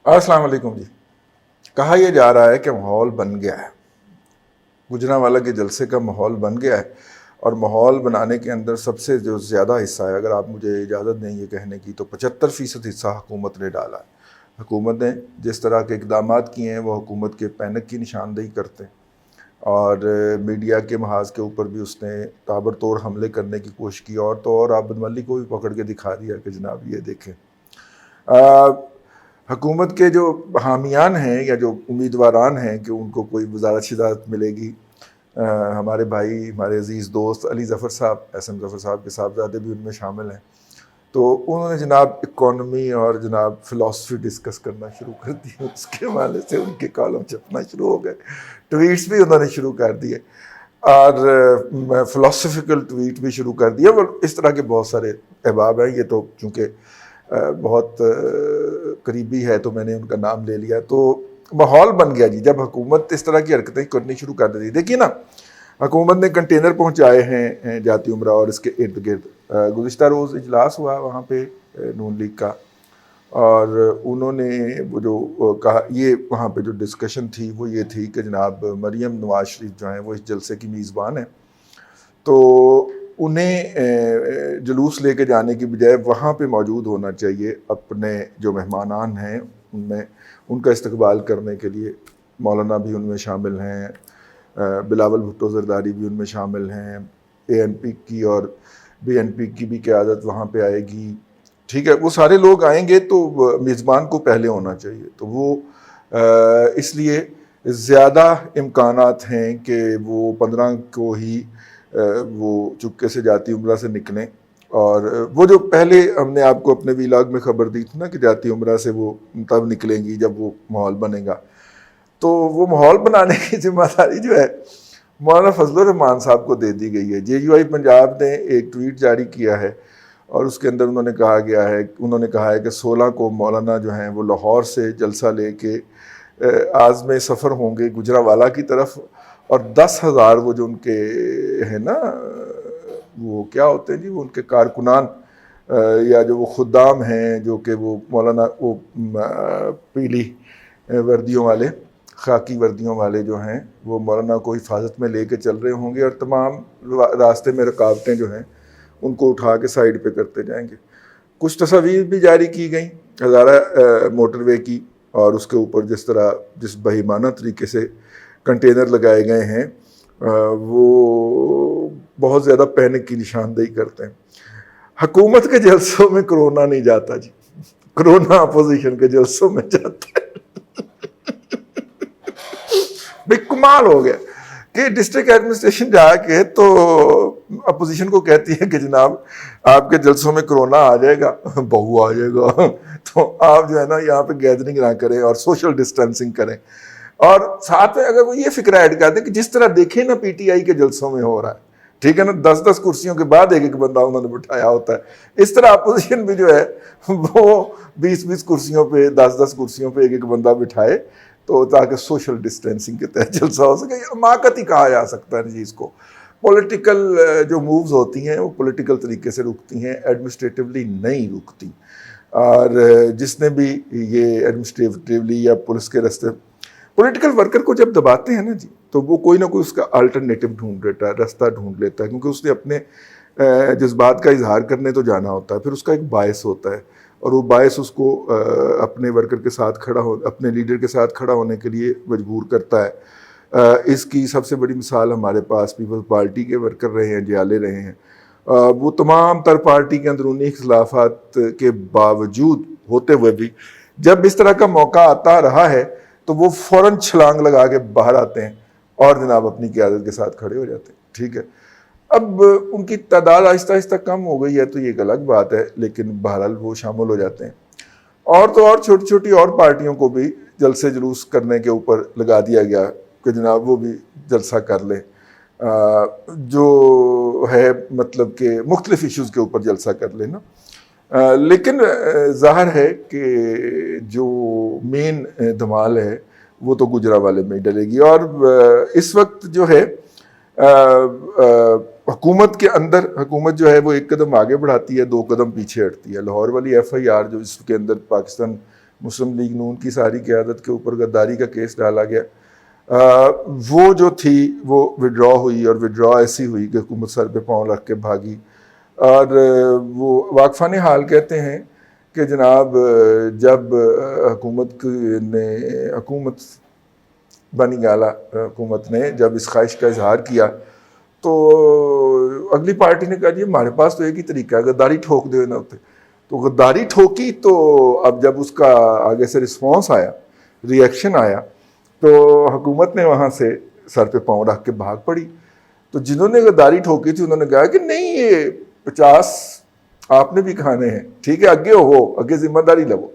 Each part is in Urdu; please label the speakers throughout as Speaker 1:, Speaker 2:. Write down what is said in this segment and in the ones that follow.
Speaker 1: السلام علیکم جی. کہا یہ جا رہا ہے کہ ماحول بن گیا ہے، گجرانوالہ کے جلسے کا ماحول بن گیا ہے، اور ماحول بنانے کے اندر سب سے جو زیادہ حصہ ہے، اگر آپ مجھے اجازت دیں یہ کہنے کی، تو 75% حصہ حکومت نے ڈالا ہے. حکومت نے جس طرح کے اقدامات کیے ہیں وہ حکومت کے پینک کی نشاندہی کرتے ہیں، اور میڈیا کے محاذ کے اوپر بھی اس نے تابڑتوڑ حملے کرنے کی کوشش کی، اور تو اور عابد ملی کو بھی پکڑ کے دکھا دیا کہ جناب یہ دیکھیں. حکومت کے جو حامیان ہیں یا جو امیدواران ہیں کہ ان کو کوئی وزارت شدت ملے گی، ہمارے بھائی، ہمارے عزیز دوست علی ظفر صاحب، ایس ایم ظفر صاحب کے صاحبزادے بھی ان میں شامل ہیں، تو انہوں نے جناب اکانومی اور جناب فلاسفی ڈسکس کرنا شروع کر دی. اس کے حوالے سے ان کے کالم چھپنا شروع ہو گئے، ٹویٹس بھی انہوں نے شروع کر دیے، اور فلاسفیکل ٹویٹ بھی شروع کر دیا. اور اس طرح کے بہت سارے احباب ہیں. یہ تو چونکہ بہت قریبی ہے تو میں نے ان کا نام لے لیا. تو ماحول بن گیا جی جب حکومت اس طرح کی حرکتیں کرنی شروع کر دیتی. دیکھیے نا، حکومت نے کنٹینر پہنچائے ہیں جاتی عمرہ اور اس کے ارد گرد. گزشتہ روز اجلاس ہوا وہاں پہ نون لیگ کا، اور انہوں نے وہ جو کہا، یہ وہاں پہ جو ڈسکشن تھی وہ یہ تھی کہ جناب مریم نواز شریف جو ہیں وہ اس جلسے کی میزبان ہیں، تو انہیں جلوس لے کے جانے کی بجائے وہاں پہ موجود ہونا چاہیے. اپنے جو مہمانان ہیں ان میں ان کا استقبال کرنے کے لیے مولانا بھی ان میں شامل ہیں، بلاول بھٹو زرداری بھی ان میں شامل ہیں، اے این پی کی اور بی این پی کی بھی قیادت وہاں پہ آئے گی. ٹھیک ہے، وہ سارے لوگ آئیں گے تو میزبان کو پہلے ہونا چاہیے. تو وہ اس لیے زیادہ امکانات ہیں کہ وہ 15 کو ہی وہ چپکے سے جاتی عمرہ سے نکلیں. اور وہ جو پہلے ہم نے آپ کو اپنے ویلاگ میں خبر دی تھی نا کہ جاتی عمرہ سے وہ تب نکلیں گی جب وہ ماحول بنے گا، تو وہ ماحول بنانے کی ذمہ داری جو ہے مولانا فضل الرحمان صاحب کو دے دی گئی ہے. جے یو آئی پنجاب نے ایک ٹویٹ جاری کیا ہے اور اس کے اندر انہوں نے کہا ہے کہ 16 کو مولانا جو ہیں وہ لاہور سے جلسہ لے کے عازم سفر ہوں گے گجرانوالہ کی طرف، اور 10,000 وہ جو ان کے ہیں نا، وہ کیا ہوتے ہیں جی، وہ ان کے کارکنان یا جو وہ خدام ہیں، جو کہ وہ مولانا وہ پیلی وردیوں والے، خاکی وردیوں والے جو ہیں، وہ مولانا کو حفاظت میں لے کے چل رہے ہوں گے، اور تمام راستے میں رکاوٹیں جو ہیں ان کو اٹھا کے سائڈ پہ کرتے جائیں گے. کچھ تصاویر بھی جاری کی گئیں ہزارہ موٹر وے کی، اور اس کے اوپر جس بہیمانہ طریقے سے کنٹینر لگائے گئے ہیں وہ بہت زیادہ پینک کی نشاندہی کرتے ہیں. حکومت کے جلسوں میں کرونا نہیں جاتا جی، کرونا اپوزیشن کے جلسوں میں جاتا ہے. بے کمال ہو گیا کہ ڈسٹرکٹ ایڈمنسٹریشن جا کے تو اپوزیشن کو کہتی ہے کہ جناب آپ کے جلسوں میں کرونا آ جائے گا، بہو آ جائے گا، تو آپ جو ہے نا یہاں پہ گیدرنگ نہ کریں اور سوشل ڈسٹینسنگ کریں. اور ساتھ میں اگر وہ یہ فکر ایڈ کر دیں کہ جس طرح دیکھیں نا پی ٹی آئی کے جلسوں میں ہو رہا ہے، ٹھیک ہے نا، 10 کرسیوں کے بعد ایک بندہ انہوں نے بٹھایا ہوتا ہے، اس طرح اپوزیشن بھی جو ہے وہ 20 کرسیوں پہ، 10 کرسیوں پہ ایک بندہ بٹھائے، تو تاکہ سوشل ڈسٹینسنگ کے تحت جلسہ ہو سکے. حماقت ہی کہا جا سکتا ہے جی اس کو. پولیٹیکل جو مووز ہوتی ہیں وہ پولیٹیکل طریقے سے رکتی ہیں، ایڈمنسٹریٹیولی نہیں رکتی. اور جس نے بھی یہ ایڈمنسٹریٹیولی یا پولیس کے راستے پولیٹیکل ورکر کو جب دباتے ہیں نا جی، تو وہ کوئی نہ کوئی اس کا الٹرنیٹو ڈھونڈ لیتا ہے، راستہ ڈھونڈ لیتا ہے، کیونکہ اس نے اپنے جذبات کا اظہار کرنے تو جانا ہوتا ہے، پھر اس کا ایک باعث ہوتا ہے، اور وہ باعث اس کو اپنے ورکر کے ساتھ اپنے لیڈر کے ساتھ کھڑا ہونے کے لیے مجبور کرتا ہے. اس کی سب سے بڑی مثال ہمارے پاس پیپلز پارٹی کے ورکر رہے ہیں، جیالے رہے ہیں. وہ تمام تر پارٹی کے اندرونی اختلافات کے باوجود ہوتے ہوئے بھی جب اس طرح کا موقع آتا رہا ہے تو وہ فوراً چھلانگ لگا کے باہر آتے ہیں اور جناب اپنی قیادت کے ساتھ کھڑے ہو جاتے ہیں. ٹھیک ہے، اب ان کی تعداد آہستہ آہستہ کم ہو گئی ہے تو یہ ایک الگ بات ہے، لیکن بہرحال وہ شامل ہو جاتے ہیں. اور تو اور چھوٹی چھوٹی اور پارٹیوں کو بھی جلسے جلوس کرنے کے اوپر لگا دیا گیا کہ جناب وہ بھی جلسہ کر لیں، جو ہے مطلب کہ مختلف ایشوز کے اوپر جلسہ کر لیں نا. لیکن ظاہر ہے کہ جو مین دھمال ہے وہ تو گجرانوالے میں ہی ڈلے گی. اور اس وقت جو ہے حکومت کے اندر حکومت جو ہے وہ 1 قدم آگے بڑھاتی ہے، 2 قدم پیچھے ہٹتی ہے. لاہور والی ایف آئی آر جو اس کے اندر پاکستان مسلم لیگ نون کی ساری قیادت کے اوپر غداری کا کیس ڈالا گیا. وہ جو تھی وہ وڈرا ہوئی، اور وڈرا ایسی ہوئی کہ حکومت سر پہ پاؤں رکھ کے بھاگی. اور وہ واقفان حال کہتے ہیں کہ جناب جب حکومت بنی گالا حکومت نے جب اس خواہش کا اظہار کیا تو اگلی پارٹی نے کہا جی ہمارے پاس تو ایک ہی طریقہ ہے، غداری ٹھوک دے نہ ہوتے. تو غداری ٹھوکی، تو اب جب اس کا آگے سے رسپانس آیا، ریئیکشن آیا، تو حکومت نے وہاں سے سر پہ پاؤں رکھ کے بھاگ پڑی. تو جنہوں نے غداری ٹھوکی تھی انہوں نے کہا کہ نہیں، یہ 50 آپ نے بھی کھانے ہیں، ٹھیک ہے، اگے ذمہ داری لو.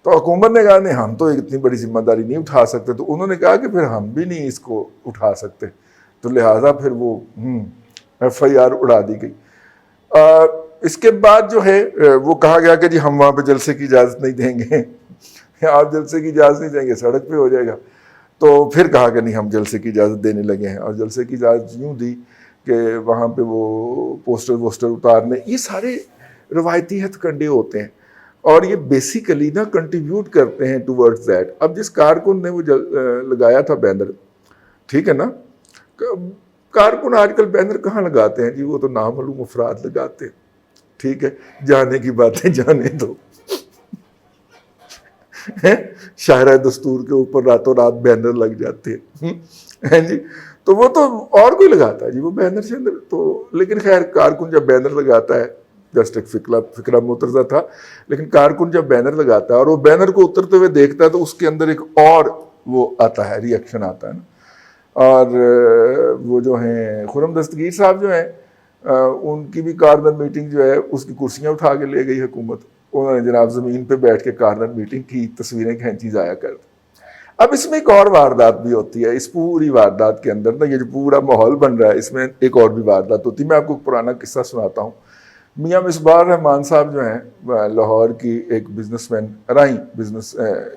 Speaker 1: تو حکومت نے کہا نہیں، ہم تو اتنی بڑی ذمہ داری نہیں اٹھا سکتے. تو انہوں نے کہا کہ پھر ہم بھی نہیں اس کو اٹھا سکتے، تو لہٰذا پھر وہ FIR اڑا دی گئی. اس کے بعد جو ہے وہ کہا گیا کہ جی ہم وہاں پہ جلسے کی اجازت نہیں دیں گے. آپ جلسے کی اجازت نہیں دیں گے، سڑک پہ ہو جائے گا. تو پھر کہا کہ نہیں، ہم جلسے کی اجازت دینے لگے ہیں، اور جلسے کی اجازت یوں دی کہ وہاں پہ وہ پوسٹر اتارنے، یہ سارے روایتی ہتھ کنڈے ہوتے ہیں، اور یہ بیسیکلی نا کنٹریبیوٹ کرتے ہیں ٹورڈز دیٹ. اب جس کارکن نے وہ لگایا تھا بینر، ٹھیک ہے نا، کارکن آج کل بینر کہاں لگاتے ہیں جی، وہ تو نامعلوم افراد لگاتے ہیں. ٹھیک ہے، جانے کی باتیں جانے دو. شاہراہ دستور کے اوپر راتوں رات بینر لگ جاتے ہیں جی. تو وہ تو اور کوئی لگاتا ہے جی وہ بینر سے اندر. تو لیکن خیر کارکن جب بینر لگاتا ہے، جسٹ ایک فکرہ مترزہ تھا، لیکن کارکن جب بینر لگاتا ہے اور وہ بینر کو اترتے ہوئے دیکھتا ہے تو اس کے اندر ایک اور وہ آتا ہے، ریئیکشن آتا ہے نا. اور وہ جو ہیں خرم دستگیر صاحب جو ہیں، ان کی بھی کارنر میٹنگ جو ہے اس کی کرسیاں اٹھا کے لے گئی حکومت. انہوں نے جناب زمین پہ بیٹھ کے کارنر میٹنگ کی، تصویریں کھینچی ضائع کر. اب اس میں ایک اور واردات بھی ہوتی ہے، اس پوری واردات کے اندر نا، یہ جو پورا ماحول بن رہا ہے اس میں ایک اور بھی واردات ہوتی ہے. میں آپ کو پرانا قصہ سناتا ہوں. میاں مصباح الرحمان صاحب جو ہیں لاہور کی ایک بزنس مین، رائی بزنس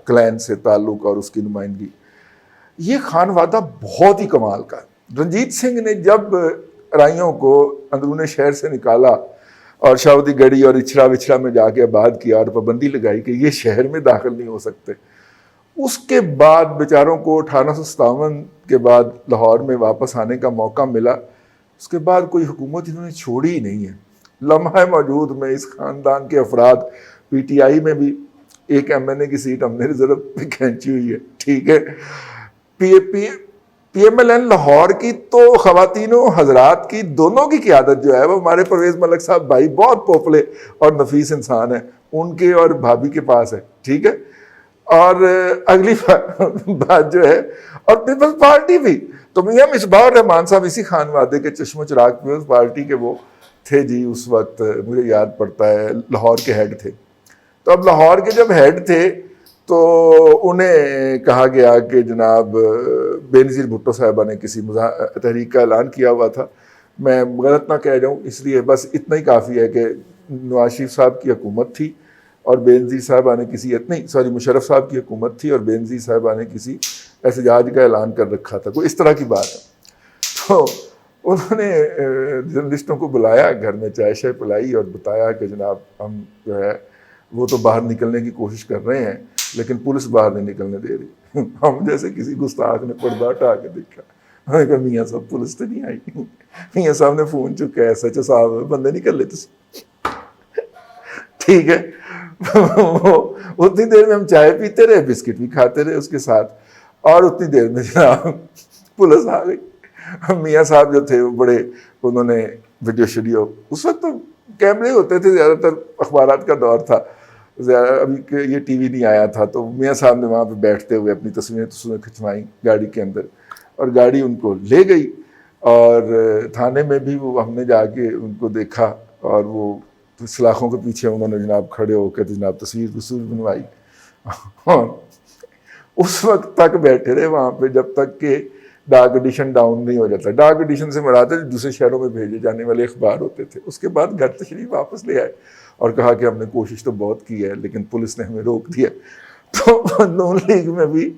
Speaker 1: کلین سے تعلق اور اس کی نمائندگی. یہ خانوادہ بہت ہی کمال کا ہے. رنجیت سنگھ نے جب رائیوں کو اندرون شہر سے نکالا اور شاودی گڑھی اور اچھڑا وچھڑا میں جا کے آباد کیا اور پابندی لگائی کہ یہ شہر میں داخل نہیں ہو سکتے، اس کے بعد بیچاروں کو 1857 کے بعد لاہور میں واپس آنے کا موقع ملا. اس کے بعد کوئی حکومت انہوں نے چھوڑی ہی نہیں ہے. لمحہ موجود میں اس خاندان کے افراد، PTI میں بھی ایک MNA کی سیٹ ہم نے ریزرو پہ کھینچی ہوئی ہے، ٹھیک ہے. PMLN لاہور کی تو خواتینوں حضرات کی دونوں کی قیادت جو ہے وہ ہمارے پرویز ملک صاحب بھائی بہت پوپلے اور نفیس انسان ہیں، ان کے اور بھابھی کے پاس ہے، ٹھیک ہے. اور اگلی بات جو ہے، اور پیپلز پارٹی بھی تو میاں مصباح الرحمان صاحب اسی خانوادے کے چشم و چراغ پیپلز پارٹی کے وہ تھے جی. اس وقت مجھے یاد پڑتا ہے لاہور کے ہیڈ تھے. تو اب لاہور کے جب ہیڈ تھے تو انہیں کہا گیا کہ جناب بے نظیر بھٹو صاحبہ نے کسی تحریک کا اعلان کیا ہوا تھا، میں غلط نہ کہہ جاؤں اس لیے بس اتنا ہی کافی ہے کہ نواز شریف صاحب کی حکومت تھی اور بے نظیر صاحبہ نے مشرف صاحب کی حکومت تھی اور بے نظیر صاحبہ نے کسی احتجاج کا اعلان کر رکھا تھا، کوئی اس طرح کی بات ہے. تو انہوں نے جرنلسٹوں کو بلایا، گھر میں چائے شائے پلائی اور بتایا کہ جناب ہم جو ہے وہ تو باہر نکلنے کی کوشش کر رہے ہیں لیکن پولیس باہر نہیں نکلنے دے رہی. ہم جیسے کسی گستاخ نے پردہ ہٹا کے دیکھا. میں نے کہا میاں صاحب پولیس تو نہیں آئی. میاں صاحب نے فون چکا ہے، SHO صاحب بندے نکل لیتے، ٹھیک ہے. اتنی دیر میں ہم چائے پیتے رہے، بسکٹ بھی کھاتے رہے اس کے ساتھ، اور اتنی دیر میں جناب پولیس آ گئی. میاں صاحب جو تھے وہ بڑے، انہوں نے ویڈیو، اس وقت تو کیمرے ہوتے تھے، زیادہ تر اخبارات کا دور تھا، ابھی یہ ٹی وی نہیں آیا تھا. تو میاں صاحب نے وہاں پہ بیٹھتے ہوئے اپنی تصویریں کھنچوائیں گاڑی کے اندر، اور گاڑی ان کو لے گئی. اور تھانے میں بھی وہ ہم نے جا کے ان کو دیکھا، اور وہ سلاخوں کے پیچھے انہوں نے جناب کھڑے ہو کے جناب تصویر بنوائی. اس وقت تک بیٹھے رہے وہاں پہ جب تک کہ ڈاک ایڈیشن ڈاؤن نہیں ہو جاتا. ڈاک ایڈیشن سے مراد ہے دوسرے شہروں میں بھیجے جانے والے اخبار ہوتے تھے. اس کے بعد گھر تشریف واپس لے آئے اور کہا کہ ہم نے کوشش تو بہت کی ہے لیکن پولیس نے ہمیں روک دیا. تو نون لیگ میں بھی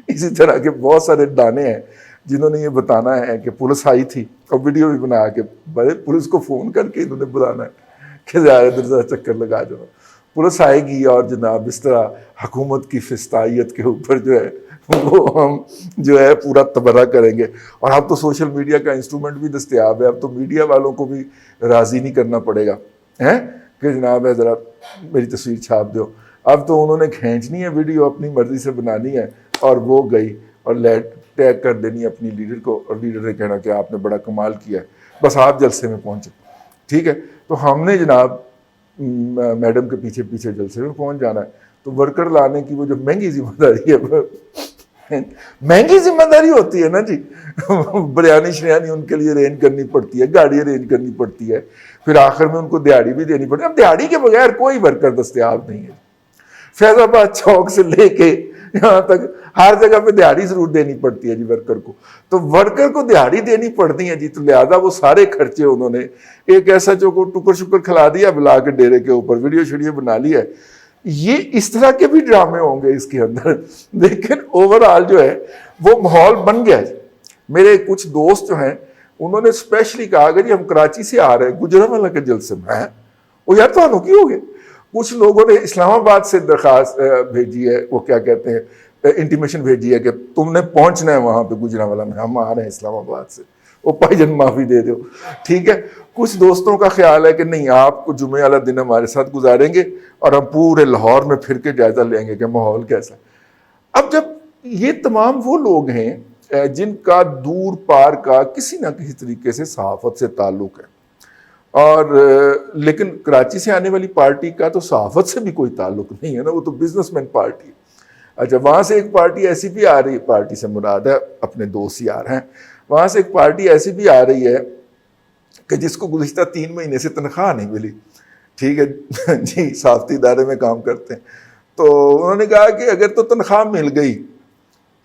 Speaker 1: اسی طرح کے بہت سارے دانے ہیں جنہوں نے یہ بتانا ہے کہ پولیس آئی تھی، اور ویڈیو بھی بنا کے بڑے پولیس کو فون کر کے انہوں نے بلانا ہے کہ ذرا چکر لگا جاؤ. پولیس آئے گی اور جناب اس طرح حکومت کی فسطائیت کے اوپر جو ہے وہ ہم جو ہے پورا تبرہ کریں گے. اور اب تو سوشل میڈیا کا انسٹرومنٹ بھی دستیاب ہے, اب تو میڈیا والوں کو بھی راضی نہیں کرنا پڑے گا کہ جناب ہے ذرا میری تصویر چھاپ دو. اب تو انہوں نے کھینچنی ہے ویڈیو, اپنی مرضی سے بنانی ہے اور وہ گئی اور ٹیگ کر دینی ہے اپنی لیڈر کو, اور لیڈر نے کہنا کہ آپ نے بڑا کمال کیا ہے, بس آپ جلسے میں پہنچے. ٹھیک ہے, تو ہم نے جناب میڈم کے پیچھے پیچھے جلسے میں پہنچ جانا ہے. تو ورکر لانے کی وہ جو مہنگی ذمہ داری ہے, مہنگی ذمہ داری ہوتی ہے نا جی, بریانی شریانی ان کے لیے ارینج کرنی پڑتی ہے, گاڑی ارینج کرنی پڑتی ہے, پھر آخر میں ان کو دیہڑی بھی دینی پڑتی ہے. اب دیہڑی کے بغیر کوئی ورکر دستیاب نہیں ہے. فیض آباد چوک سے لے کے یہاں تک ہر جگہ پہ دیہڑی ضرور دینی پڑتی ہے جی ورکر کو. تو ورکر کو دیہڑی دینی پڑتی ہے جی, تو لہٰذا وہ سارے خرچے انہوں نے ایک ایسا جو کو ٹکر شکر کھلا دیا بلا کے ڈیرے کے اوپر, ویڈیو شیڈیو بنا لی ہے. یہ اس طرح کے بھی ڈرامے ہوں گے اس کے اندر, لیکن اوورآل جو ہے وہ ماحول بن گیا ہے. میرے کچھ دوست جو ہیں انہوں نے اسپیشلی کہا کہ جی ہم کراچی سے آ رہے ہیں گجرانوالہ کے جلسے میں ہیں. وہ یار تو کی ہو گئے. کچھ لوگوں نے اسلام آباد سے درخواست بھیجی ہے, وہ کیا کہتے ہیں انٹیمیشن بھیجی ہے کہ تم نے پہنچنا ہے وہاں پہ گجرانوالہ میں, ہم آ رہے ہیں اسلام آباد سے, وہ بھائی جان معافی دے دو. ٹھیک ہے, کچھ دوستوں کا خیال ہے کہ نہیں آپ کو جمعے والا دن ہمارے ساتھ گزاریں گے اور ہم پورے لاہور میں پھر کے جائزہ لیں گے کہ ماحول کیسا. اب جب یہ تمام وہ لوگ ہیں جن کا دور پار کا کسی نہ کسی طریقے سے صحافت سے تعلق ہے, اور لیکن کراچی سے آنے والی پارٹی کا تو صحافت سے بھی کوئی تعلق نہیں ہے نا, وہ تو بزنس مین پارٹی ہے. اچھا, وہاں سے ایک پارٹی ایسی بھی آ رہی ہے, پارٹی سے مراد ہے اپنے دوست یار ہیں, وہاں سے ایک پارٹی ایسی بھی آ رہی ہے کہ جس کو گزشتہ 3 مہینے سے تنخواہ نہیں ملی. ٹھیک ہے جی, صحافتی ادارے میں کام کرتے ہیں. تو انہوں نے کہا کہ اگر تو تنخواہ مل گئی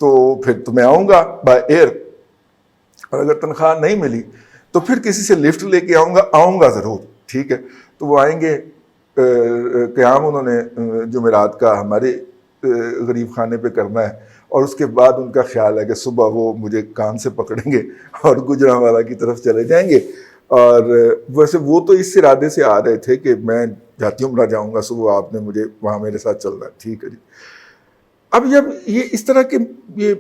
Speaker 1: تو پھر تو میں آؤں گا بائی ایئر, اور اگر تنخواہ نہیں ملی تو پھر کسی سے لفٹ لے کے آؤں گا ضرور. ٹھیک ہے, تو وہ آئیں گے. قیام انہوں نے جمعرات کا ہمارے غریب خانے پہ کرنا ہے, اور اس کے بعد ان کا خیال ہے کہ صبح وہ مجھے کان سے پکڑیں گے اور گجرانوالہ کی طرف چلے جائیں گے. اور ویسے وہ تو اس ارادے سے آ رہے تھے کہ میں جاتی عمرہ جاؤں گا صبح, آپ نے مجھے وہاں میرے ساتھ چلنا ہے. ٹھیک ہے جی. اب جب یہ اس طرح کے یہ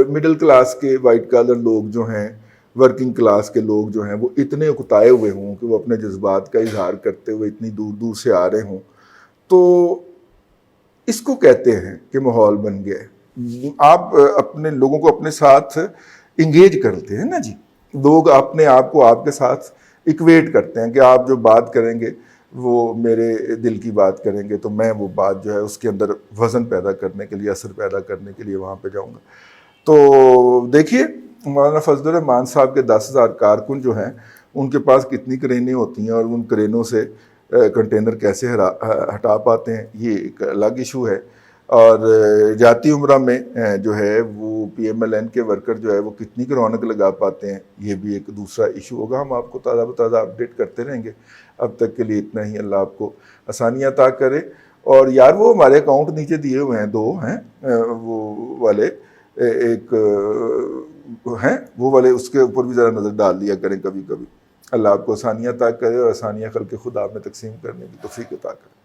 Speaker 1: مڈل کلاس کے وائٹ کالر لوگ جو ہیں, ورکنگ کلاس کے لوگ جو ہیں, وہ اتنے اکتائے ہوئے ہوں کہ وہ اپنے جذبات کا اظہار کرتے ہوئے اتنی دور دور سے آ رہے ہوں, تو اس کو کہتے ہیں کہ ماحول بن گیا ہے. آپ اپنے لوگوں کو اپنے ساتھ انگیج کرتے ہیں نا جی, لوگ اپنے آپ کو آپ کے ساتھ ایکویٹ کرتے ہیں کہ آپ جو بات کریں گے وہ میرے دل کی بات کریں گے, تو میں وہ بات جو ہے اس کے اندر وزن پیدا کرنے کے لیے, اثر پیدا کرنے کے لیے وہاں پہ جاؤں گا. تو دیکھیے مولانا فضل الرحمان صاحب کے 10,000 کارکن جو ہیں, ان کے پاس کتنی کرینیں ہوتی ہیں, اور ان کرینوں سے کنٹینر کیسے ہٹا پاتے ہیں, یہ ایک الگ ایشو ہے. اور جاتی عمرہ میں جو ہے وہ پی ایم ایل این کے ورکر جو ہے وہ کتنی کی رونق لگا پاتے ہیں, یہ بھی ایک دوسرا ایشو ہوگا. ہم آپ کو تازہ بتازہ اپڈیٹ کرتے رہیں گے. اب تک کے لیے اتنا ہی. اللہ آپ کو آسانیاں عطا کرے. اور یار وہ ہمارے اکاؤنٹ نیچے دیے ہوئے ہیں 2 ہیں وہ والے, ایک ہیں وہ والے, اس کے اوپر بھی ذرا نظر ڈال دیا کریں کبھی کبھی. اللہ آپ کو آسانیاں عطا کرے اور آسانیاں خلق خدا میں تقسیم کرنے کی توفیق عطا کرے.